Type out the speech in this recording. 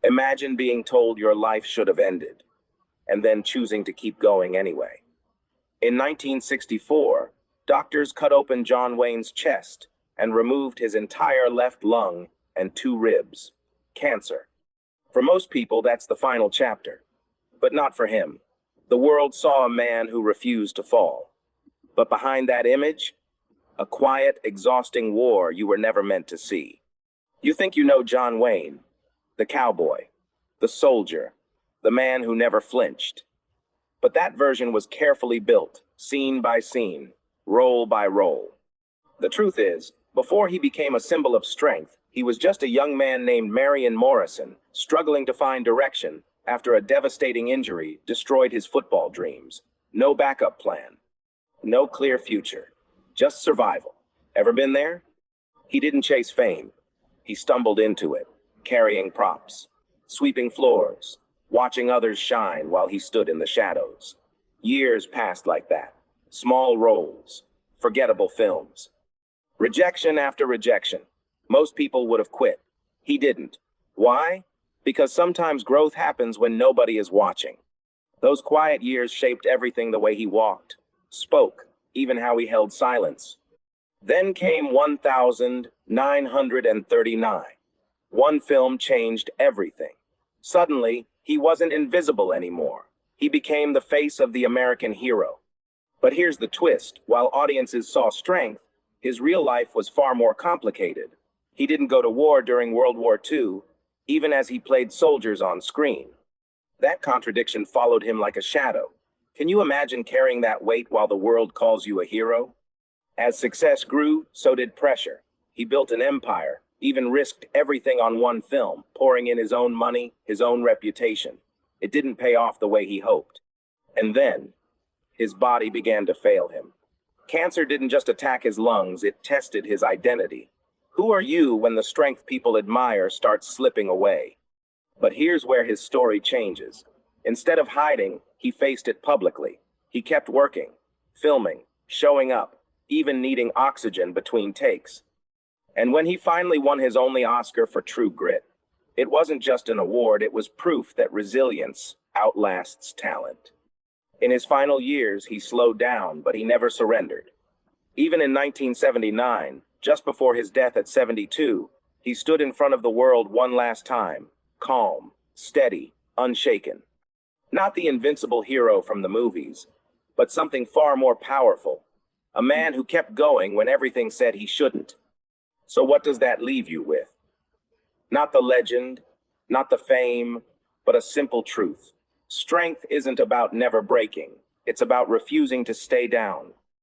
Imagine being told your life should have ended, and then choosing to keep going anyway. In 1964, doctors cut open John Wayne's chest and removed his entire left lung and two ribs. Cancer. For most people, that's the final chapter. But not for him. The world saw a man who refused to fall. But behind that image, a quiet, exhausting war you were never meant to see. You think you know John Wayne, the cowboy, the soldier, the man who never flinched. But that version was carefully built, scene by scene, role by role. The truth is, before he became a symbol of strength, he was just a young man named Marion Morrison, struggling to find direction after a devastating injury destroyed his football dreams. No backup plan, no clear future, just survival. Ever been there? He didn't chase fame. He stumbled into it, carrying props, sweeping floors, watching others shine while he stood in the shadows. Years passed like that. Small roles, forgettable films. Rejection after rejection. Most people would have quit. He didn't. Why? Because sometimes growth happens when nobody is watching. Those quiet years shaped everything: the way he walked, spoke, even how he held silence. Then came 1939. One film changed everything. Suddenly, he wasn't invisible anymore. He became the face of the American hero. But here's the twist: while audiences saw strength, his real life was far more complicated. He didn't go to war during World War II, even as he played soldiers on screen. That contradiction followed him like a shadow. Can you imagine carrying that weight while the world calls you a hero? As success grew, so did pressure. He built an empire, even risked everything on one film, pouring in his own money, his own reputation. It didn't pay off the way he hoped. And then, his body began to fail him. Cancer didn't just attack his lungs, it tested his identity. Who are you when the strength people admire starts slipping away? But here's where his story changes. Instead of hiding, he faced it publicly. He kept working, filming, showing up, even needing oxygen between takes. And when he finally won his only Oscar for true grit, it wasn't just an award, it was proof that resilience outlasts talent. In his final years, he slowed down, but he never surrendered. Even in 1979, just before his death at 72, he stood in front of the world one last time, calm, steady, unshaken. Not the invincible hero from the movies, but something far more powerful. A man who kept going when everything said he shouldn't. So what does that leave you with? Not the legend, not the fame, but a simple truth. Strength isn't about never breaking. It's about refusing to stay down.